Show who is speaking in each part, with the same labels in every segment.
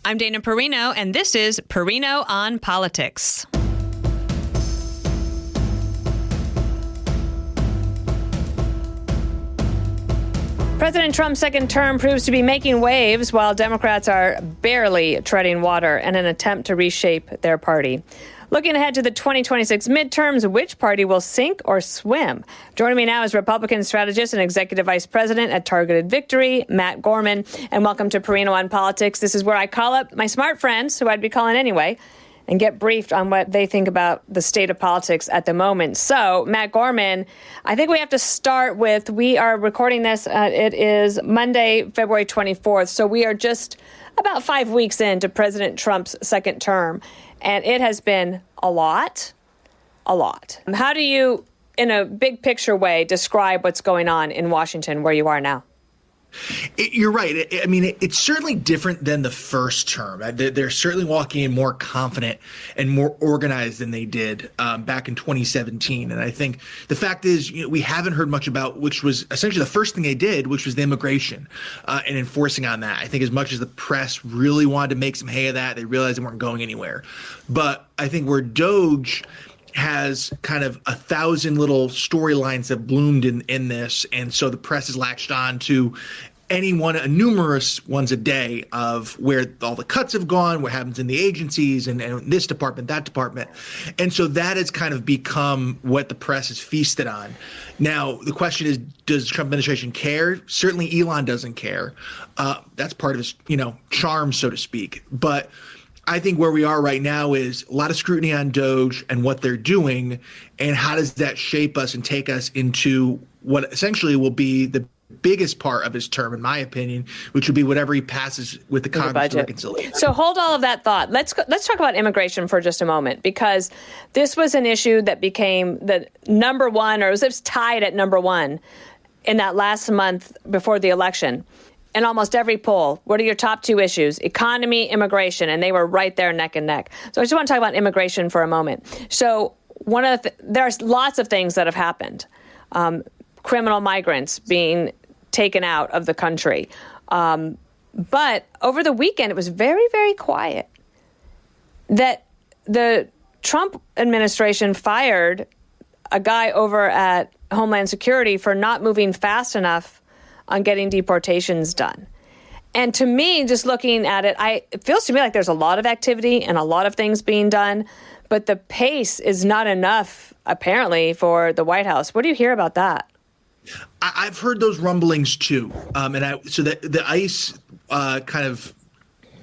Speaker 1: I'm Dana Perino, and this is Perino on Politics. President Trump's second term proves to be making waves while Democrats are barely treading water in an attempt to reshape their party. Looking ahead to the 2026 midterms, which party will sink or swim? Joining me now is Republican strategist and executive vice president at Targeted Victory, Matt Gorman. And welcome to Perino on Politics. This is where I call up my smart friends, who I'd be calling anyway, and get briefed on what they think about the state of politics at the moment. So, Matt Gorman, I think we have to start with, we are recording this, it is Monday, February 24th. So we are just about 5 weeks into President Trump's second term. And it has been a lot. How do you, in a big picture way, describe what's going on in Washington where you are now?
Speaker 2: You're right. I mean, it's certainly different than the first term. They're certainly walking in more confident and more organized than they did back in 2017. And I think the fact is, we haven't heard much about, which was essentially the first thing they did, which was the immigration and enforcing on that. I think as much as the press really wanted to make some hay of that, they realized they weren't going anywhere. But I think where DOJ has kind of 1,000 little storylines that bloomed in this. And so the press has latched on to numerous ones a day of where all the cuts have gone, what happens in the agencies and this department, that department. And so that has kind of become what the press has feasted on. Now, the question is, does the Trump administration care? Certainly Elon doesn't care. That's part of his, charm, so to speak. But I think where we are right now is a lot of scrutiny on DOJ and what they're doing, and how does that shape us and take us into what essentially will be the biggest part of his term, in my opinion, which would be whatever he passes with the Congress for reconciliation.
Speaker 1: So hold all of that thought. Let's talk about immigration for just a moment, because this was an issue that became the number one, or it was tied at number one in that last month before the election. In almost every poll, what are your top two issues? Economy, immigration, and they were right there neck and neck. So I just want to talk about immigration for a moment. So there's lots of things that have happened. Criminal migrants being taken out of the country. But over the weekend, it was very, very quiet. That the Trump administration fired a guy over at Homeland Security for not moving fast enough on getting deportations done. And to me, just looking at it, it feels to me like there's a lot of activity and a lot of things being done, but the pace is not enough, apparently, for the White House. What do you hear about that?
Speaker 2: I've heard those rumblings too. So the ICE kind of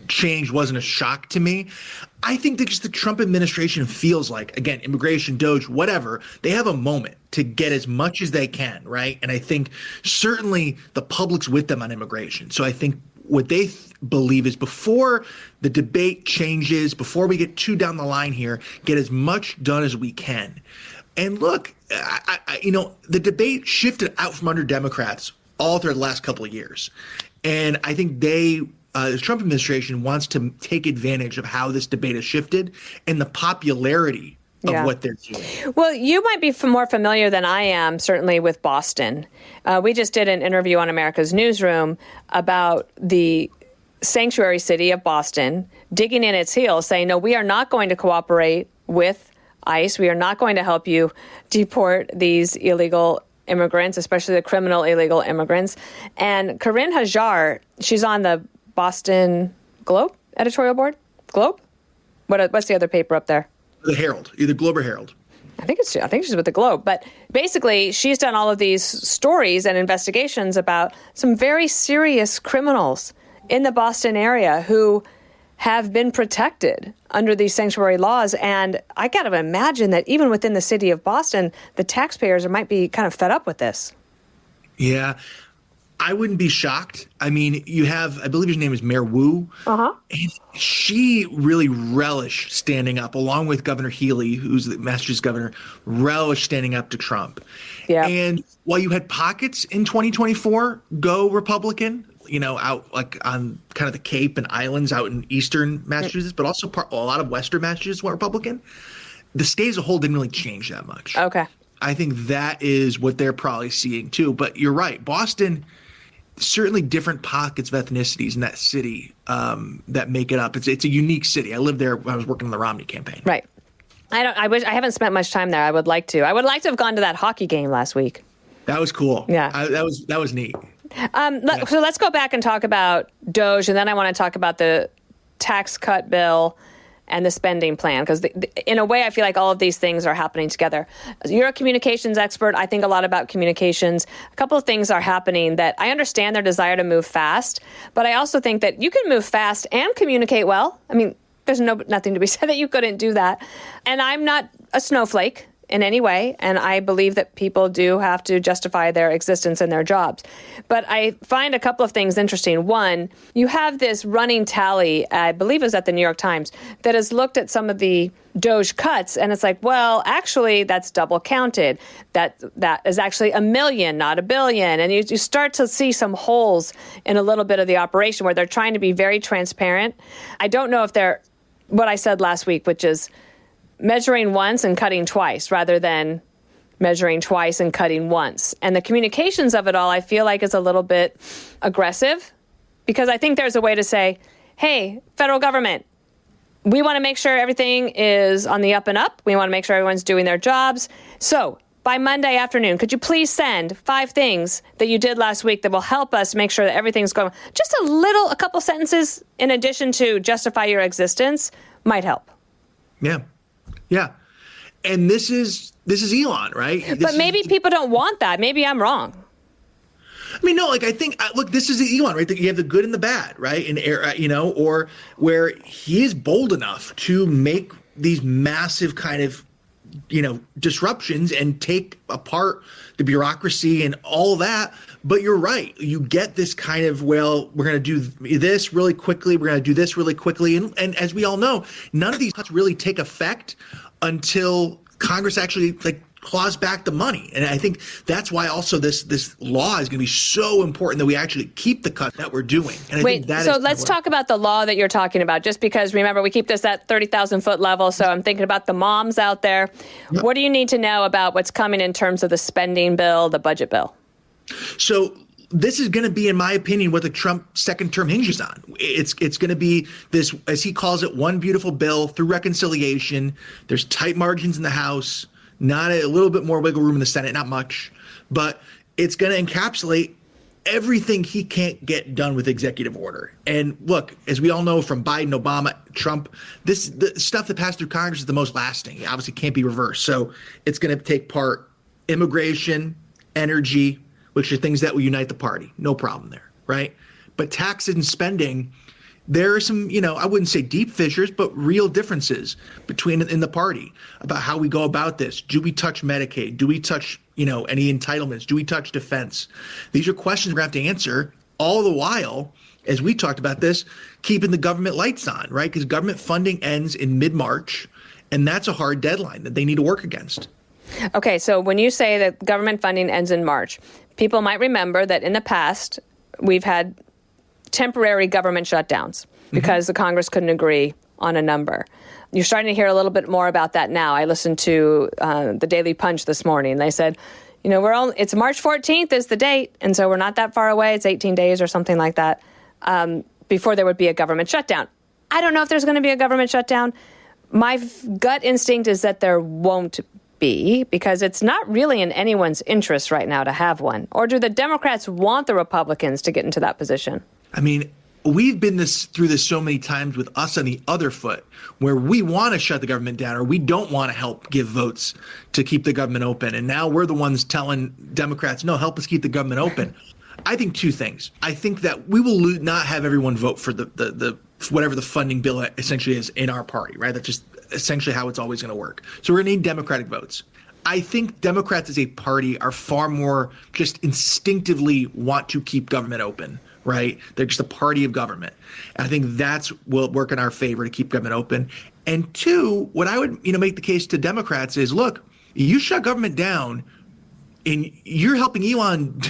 Speaker 2: change wasn't a shock to me. I think that just the Trump administration feels like, again, immigration, DOJ, whatever, they have a moment to get as much as they can, right? And I think certainly the public's with them on immigration. So I think what they believe is, before the debate changes, before we get too down the line here, get as much done as we can. And look, the debate shifted out from under Democrats all through the last couple of years. And I think the Trump administration wants to take advantage of how this debate has shifted and the popularity of what they're doing.
Speaker 1: Well, you might be more familiar than I am, certainly, with Boston. We just did an interview on America's Newsroom about the sanctuary city of Boston digging in its heels, saying, no, we are not going to cooperate with ICE. We are not going to help you deport these illegal immigrants, especially the criminal illegal immigrants. And Corinne Hajar, she's on the Boston Globe editorial board. Globe? What's the other paper up there?
Speaker 2: The Herald, either Globe or Herald.
Speaker 1: I think she's with the Globe. But basically, she's done all of these stories and investigations about some very serious criminals in the Boston area who have been protected under these sanctuary laws. And I got to imagine that even within the city of Boston, the taxpayers might be kind of fed up with this.
Speaker 2: Yeah. I wouldn't be shocked. I mean, you have, I believe his name is Mayor Wu. And she really relished standing up, along with Governor Healy, who's the Massachusetts governor, relished standing up to Trump. Yeah. And while you had pockets in 2024 go Republican, out like on kind of the Cape and islands out in eastern Massachusetts, but also a lot of western Massachusetts went Republican, the state as a whole didn't really change that much.
Speaker 1: Okay.
Speaker 2: I think that is what they're probably seeing too. But you're right. Boston certainly different pockets of ethnicities in that city that make it up. It's a unique city. I lived there when I was working on the Romney campaign.
Speaker 1: Right. I haven't spent much time there. I would like to. I would like to have gone to that hockey game last week.
Speaker 2: That was cool.
Speaker 1: Yeah.
Speaker 2: That was neat.
Speaker 1: So let's go back and talk about DOGE, and then I want to talk about the tax cut bill and the spending plan, because in a way, I feel like all of these things are happening together. You're a communications expert. I think a lot about communications. A couple of things are happening that I understand their desire to move fast, but I also think that you can move fast and communicate well. I mean, there's nothing to be said that you couldn't do that. And I'm not a snowflake in any way, and I believe that people do have to justify their existence and their jobs. But I find a couple of things interesting. One, you have this running tally, I believe it was at the New York Times, that has looked at some of the DOGE cuts, and it's like, well, actually, that's double counted. That is actually 1 million, not 1 billion. And you start to see some holes in a little bit of the operation where they're trying to be very transparent. I don't know if they're, what I said last week, which is measuring once and cutting twice rather than measuring twice and cutting once. And the communications of it all, I feel like, is a little bit aggressive, because I think there's a way to say, hey, federal government, we want to make sure everything is on the up and up. We want to make sure everyone's doing their jobs. So by Monday afternoon, could you please send 5 things that you did last week that will help us make sure that everything's going? Just a couple sentences in addition to justify your existence might help.
Speaker 2: Yeah. Yeah. And this is Elon, right?
Speaker 1: But maybe people don't want that. Maybe I'm wrong.
Speaker 2: I mean, no, like, I think, look, this is Elon, right? You have the good and the bad, right? And, or where he is bold enough to make these massive kind of, disruptions and take apart the bureaucracy and all that. But you're right. You get this kind of, well, we're going to do this really quickly. We're going to do this really quickly. And as we all know, none of these cuts really take effect until Congress actually claws back the money. And I think that's why also this law is going to be so important that we actually keep the cut that we're doing. And I think that
Speaker 1: let's talk about the law that you're talking about, just because, remember, we keep this at 30,000 foot level. So I'm thinking about the moms out there. Yep. What do you need to know about what's coming in terms of the spending bill, the budget bill?
Speaker 2: So this is going to be, in my opinion, what the Trump second term hinges on. It's going to be this, as he calls it, one beautiful bill through reconciliation. There's tight margins in the House, not a little bit more wiggle room in the Senate, not much, but it's going to encapsulate everything he can't get done with executive order. And look, as we all know from Biden, Obama, Trump, the stuff that passed through Congress is the most lasting. It obviously can't be reversed. So it's going to take part immigration, energy, which are things that will unite the party. No problem there, right? But taxes and spending, there are some, I wouldn't say deep fissures, but real differences in the party about how we go about this. Do we touch Medicaid? Do we touch, any entitlements? Do we touch defense? These are questions we're going to have to answer, all the while, as we talked about this, keeping the government lights on, right? Because government funding ends in mid-March, and that's a hard deadline that they need to work against.
Speaker 1: Okay, so when you say that government funding ends in March, people might remember that in the past, we've had temporary government shutdowns because the Congress couldn't agree on a number. You're starting to hear a little bit more about that now. I listened to the Daily Punch this morning. They said, it's March 14th is the date, and so we're not that far away. It's 18 days or something like that before there would be a government shutdown. I don't know if there's going to be a government shutdown. My gut instinct is that there won't be, because it's not really in anyone's interest right now to have one. Or do the Democrats want the Republicans to get into that position?
Speaker 2: I mean, we've been through this so many times with us on the other foot, where we want to shut the government down, or we don't want to help give votes to keep the government open. And now we're the ones telling Democrats, no, help us keep the government open. I think 2 things. I think that we will not have everyone vote for the whatever the funding bill essentially is in our party, right? That's just essentially how it's always going to work. So we're going to need Democratic votes. I think Democrats as a party are far more just instinctively want to keep government open, right? They're just a party of government. And I think that's will work in our favor to keep government open. And 2, what I would make the case to Democrats is, look, you shut government down, And you're helping Elon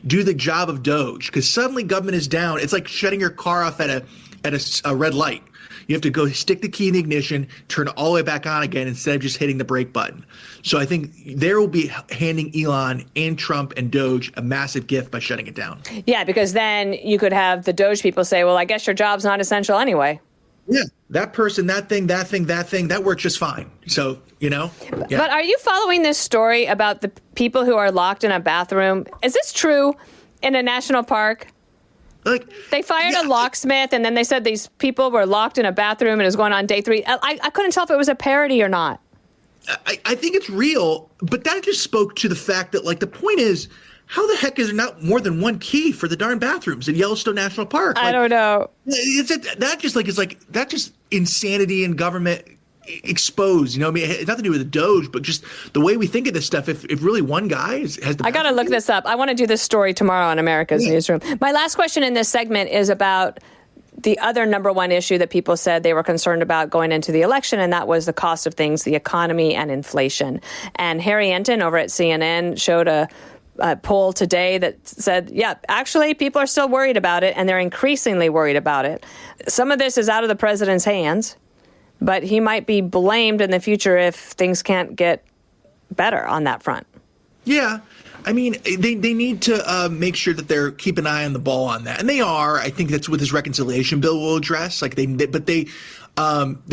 Speaker 2: do the job of Doge, because suddenly government is down. It's like shutting your car off at a red light. You have to go stick the key in the ignition, turn it all the way back on again instead of just hitting the brake button. So I think there will be handing Elon and Trump and Doge a massive gift by shutting it down.
Speaker 1: Yeah, because then you could have the Doge people say, well, I guess your job's not essential anyway.
Speaker 2: Yeah, that person, that thing, that works just fine. So, Yeah.
Speaker 1: But are you following this story about the people who are locked in a bathroom? Is this true in a national park?
Speaker 2: Like,
Speaker 1: they fired a locksmith, and then they said these people were locked in a bathroom, and it was going on day 3. I couldn't tell if it was a parody or not.
Speaker 2: I think it's real, but that just spoke to the fact that, like, the point is, how the heck is there not more than one key for the darn bathrooms in Yellowstone National Park?
Speaker 1: I don't know.
Speaker 2: That's just insanity in government exposed. I mean, it's nothing to do with the Doge, but just the way we think of this stuff. If really one guy has the,
Speaker 1: I got to look this up. I want to do this story tomorrow on America's Newsroom. My last question in this segment is about the other number one issue that people said they were concerned about going into the election, and that was the cost of things, the economy and inflation. And Harry Enton over at CNN showed a poll today that said, yeah, actually, people are still worried about it, and they're increasingly worried about it. Some of this is out of the president's hands, but he might be blamed in the future if things can't get better on that front.
Speaker 2: Yeah. I mean, they need to make sure that they're keep an eye on the ball on that, and they are. I think that's what this reconciliation bill will address. Like they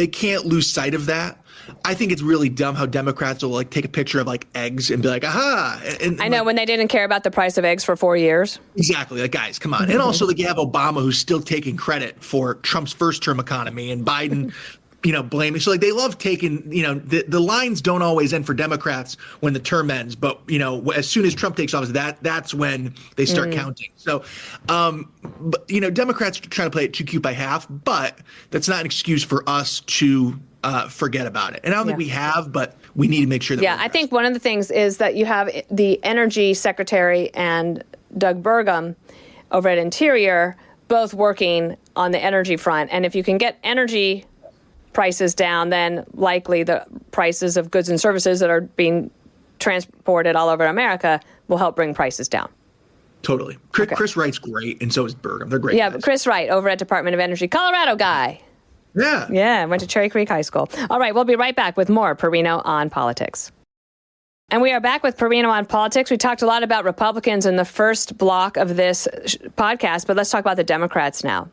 Speaker 2: can't lose sight of that. I think it's really dumb how Democrats will like take a picture of like eggs and be like, aha. And
Speaker 1: I know, when they didn't care about the price of eggs for 4 years.
Speaker 2: Exactly. Like, guys, come on. And also, like, you have Obama, who's still taking credit for Trump's first term economy, and Biden, blaming. So, like, they love taking, the lines don't always end for Democrats when the term ends. But, as soon as Trump takes office, that's when they start counting. So, Democrats try to play it too cute by half, but that's not an excuse for us to forget about it. And I don't think we have, but we need to make sure that.
Speaker 1: Yeah, I think one of the things is that you have the Energy Secretary and Doug Burgum over at Interior both working on the energy front. And if you can get energy prices down, then likely the prices of goods and services that are being transported all over America will help bring prices down.
Speaker 2: Totally. Chris Wright's great, and so is Burgum. They're great.
Speaker 1: Yeah,
Speaker 2: guys.
Speaker 1: but Chris Wright over at Department of Energy, Colorado guy.
Speaker 2: Yeah.
Speaker 1: Yeah, went to Cherry Creek High School. All right, we'll be right back with more Perino on Politics. And we are back with Perino on Politics. We talked a lot about Republicans in the first block of this podcast, but let's talk about the Democrats now.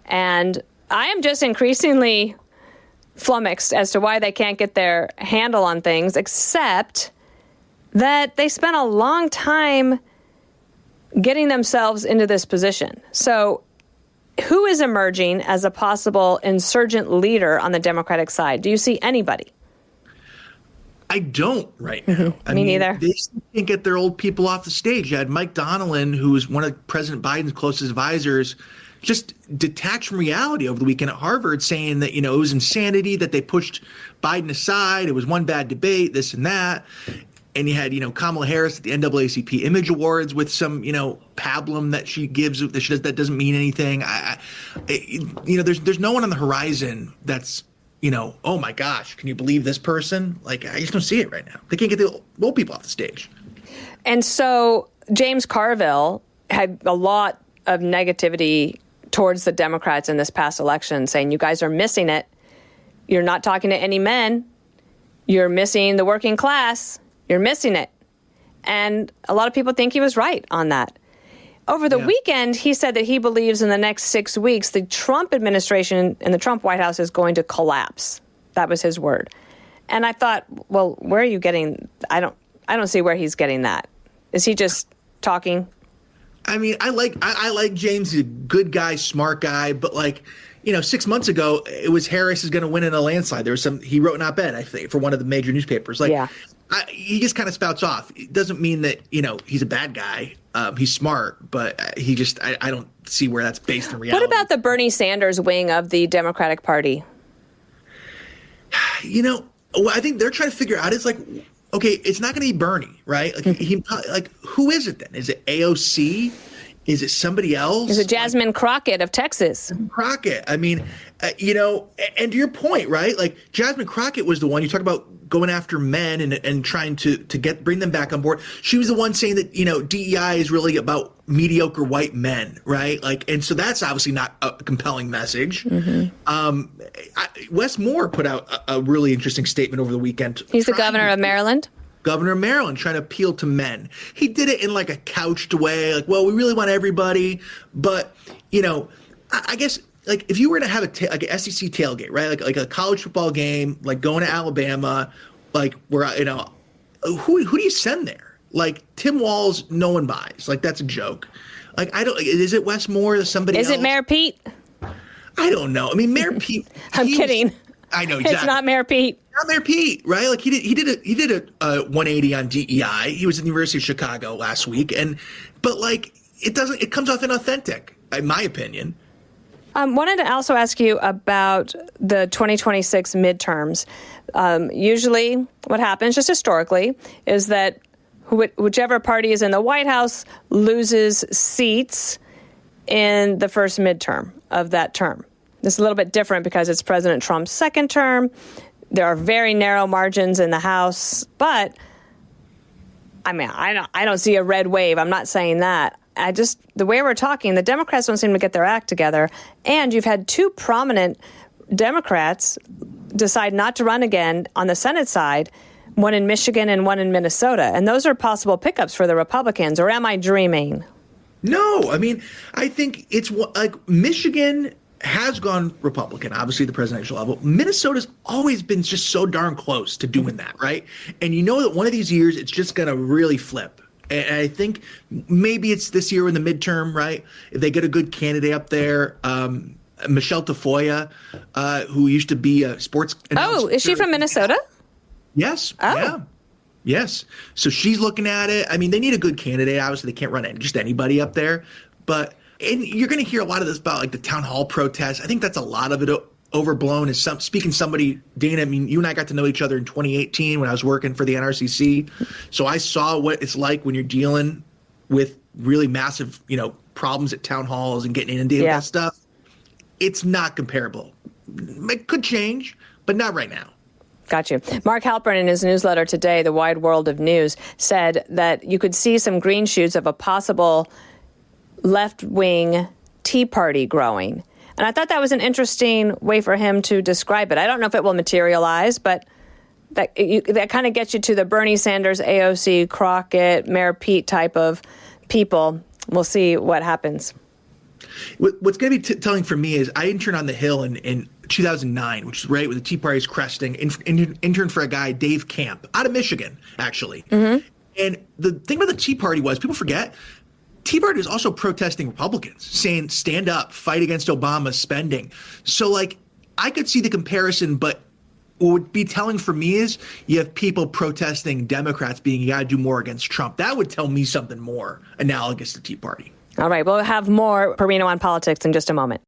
Speaker 1: And I am just increasingly flummoxed as to why they can't get their handle on things, except that they spent a long time getting themselves into this position. So who is emerging as a possible insurgent leader on the Democratic side? Do you see anybody?
Speaker 2: I don't right now.
Speaker 1: Me neither.
Speaker 2: They can't get their old people off the stage. You had Mike Donnellan, who was one of President Biden's closest advisors, just detached from reality over the weekend at Harvard, saying that, it was insanity that they pushed Biden aside. It was one bad debate, this and that. And you had, Kamala Harris at the NAACP Image Awards with some, pablum that she gives that doesn't mean anything. There's no one on the horizon that's, oh my gosh, can you believe this person? Like, I just don't see it right now. They can't get the old people off the stage.
Speaker 1: And so James Carville had a lot of negativity towards the Democrats in this past election, saying, you guys are missing it. You're not talking to any men. You're missing the working class. You're missing it. And a lot of people think he was right on that. Over the weekend, he said that he believes in the next 6 weeks, the Trump administration and the Trump White House is going to collapse. That was his word. And I thought, well, where are you getting? I don't see where he's getting that. Is he just talking?
Speaker 2: I mean, I like James. He's a good guy, smart guy, but 6 months ago, it was Harris is going to win in a landslide. There was he wrote an op-ed, I think, for one of the major newspapers. He just kind of spouts off. It doesn't mean that, he's a bad guy. He's smart, but I don't see where that's based in reality.
Speaker 1: What about the Bernie Sanders wing of the Democratic Party?
Speaker 2: What I think they're trying to figure out is okay, it's not going to be Bernie, right? Who is it then? Is it AOC? Is it somebody else?
Speaker 1: Is it Jasmine Crockett of Texas?
Speaker 2: Crockett. I mean, and to your point, right? Like Jasmine Crockett was the one you talk about going after men and trying to bring them back on board. She was the one saying that, DEI is really about mediocre white men, right? Like, and so that's obviously not a compelling message. Wes Moore put out a really interesting statement over the weekend.
Speaker 1: He's the governor of Maryland.
Speaker 2: Governor of Maryland, trying to appeal to men. He did it in like a couched way, like, well, we really want everybody. But, I guess, like, if you were to have like an SEC tailgate, right? Like a college football game, like going to Alabama, like where, who do you send there? Like Tim Walz, no one buys. Like, that's a joke. Like, is it Wes Moore or somebody else?
Speaker 1: Is it Mayor Pete?
Speaker 2: I don't know. I mean, Mayor Pete.
Speaker 1: I'm kidding.
Speaker 2: I know, exactly.
Speaker 1: It's not Mayor Pete.
Speaker 2: Not Mayor Pete, right? Like he did a 180 on DEI. He was at the University of Chicago last week, but like it comes off inauthentic, in my opinion.
Speaker 1: Wanted to also ask you about the 2026 midterms. Usually, what happens, just historically, is that whichever party is in the White House loses seats in the first midterm of that term. This is a little bit different because it's President Trump's second term. There are very narrow margins in the House, but I mean, I don't see a red wave. I'm not saying that. The way we're talking, the Democrats don't seem to get their act together. And you've had two prominent Democrats decide not to run again on the Senate side, one in Michigan and one in Minnesota. And those are possible pickups for the Republicans. Or am I dreaming?
Speaker 2: No, I mean, I think it's like Michigan has gone Republican, obviously the presidential level. Minnesota's always been just so darn close to doing that, right? And you know that one of these years it's just going to really flip. And I think maybe it's this year in the midterm, right? If they get a good candidate up there, Michelle Tafoya, who used to be a sports announcer.
Speaker 1: Oh, is she from Minnesota?
Speaker 2: Yes.
Speaker 1: Oh.
Speaker 2: Yeah. Yes. So she's looking at it. I mean, they need a good candidate. Obviously, they can't run just anybody up there. And you're going to hear a lot of this about like the town hall protests. I think that's a lot of it overblown. Somebody, Dana, I mean, you and I got to know each other in 2018 when I was working for the NRCC. So I saw what it's like when you're dealing with really massive, problems at town halls and getting inundated with that stuff. It's not comparable. It could change, but not right now.
Speaker 1: Got you. Mark Halpern, in his newsletter today, The Wide World of News, said that you could see some green shoots of a possible left-wing Tea Party growing. And I thought that was an interesting way for him to describe it. I don't know if it will materialize, but that kind of gets you to the Bernie Sanders, AOC, Crockett, Mayor Pete type of people. We'll see what happens.
Speaker 2: What's going to be telling for me is I interned on the Hill in 2009, which is right where the Tea Party's cresting. Interned for a guy, Dave Camp, out of Michigan, actually. Mm-hmm. And the thing about the Tea Party was, people forget, Tea Party is also protesting Republicans, saying, stand up, fight against Obama's spending. So, like, I could see the comparison, but what would be telling for me is you have people protesting Democrats being, you got to do more against Trump. That would tell me something more analogous to Tea Party.
Speaker 1: All right, we'll have more Perino on politics in just a moment.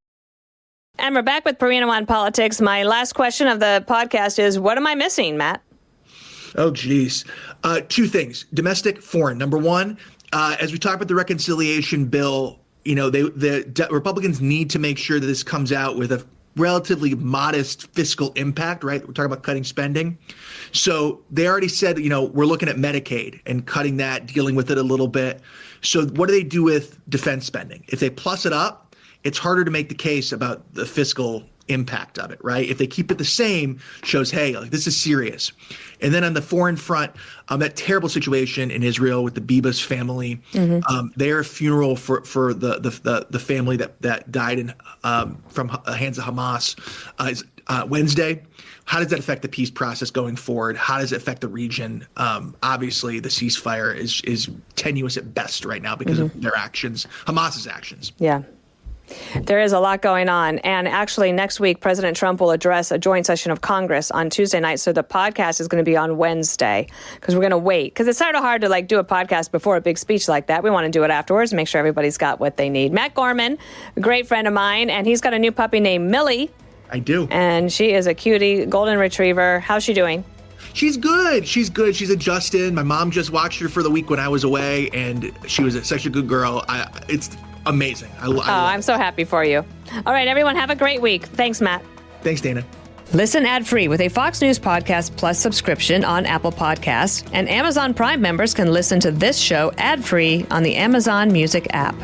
Speaker 1: And we're back with Perino on politics. My last question of the podcast is, what am I missing, Matt?
Speaker 2: Oh, geez. Two things, domestic, foreign. Number one, as we talk about the reconciliation bill, the Republicans need to make sure that this comes out with a relatively modest fiscal impact, right? We're talking about cutting spending. So they already said, we're looking at Medicaid and cutting that, dealing with it a little bit. So what do they do with defense spending? If they plus it up, it's harder to make the case about the fiscal impact of it, right? If they keep it the same, shows, hey, like, this is serious. And then on the foreign front, that terrible situation in Israel with the Bibas family, their funeral for the family that died from hands of Hamas is Wednesday. How does that affect the peace process going forward? How does it affect the region? Obviously, the ceasefire is tenuous at best right now because of their actions, Hamas's actions.
Speaker 1: Yeah. There is a lot going on. And actually, next week, President Trump will address a joint session of Congress on Tuesday night. So the podcast is going to be on Wednesday because we're going to wait. Because it's sort of hard to do a podcast before a big speech like that. We want to do it afterwards and make sure everybody's got what they need. Matt Gorman, a great friend of mine, and he's got a new puppy named Millie.
Speaker 2: I do.
Speaker 1: And she is a cutie, golden retriever. How's she doing?
Speaker 2: She's good. She's adjusted. My mom just watched her for the week when I was away, and she was such a good girl. It's amazing.
Speaker 1: I'm so happy for you. All right, everyone, have a great week. Thanks, Matt.
Speaker 2: Thanks, Dana.
Speaker 1: Listen ad-free with a Fox News Podcast Plus subscription on Apple Podcasts, and Amazon Prime members can listen to this show ad-free on the Amazon Music app.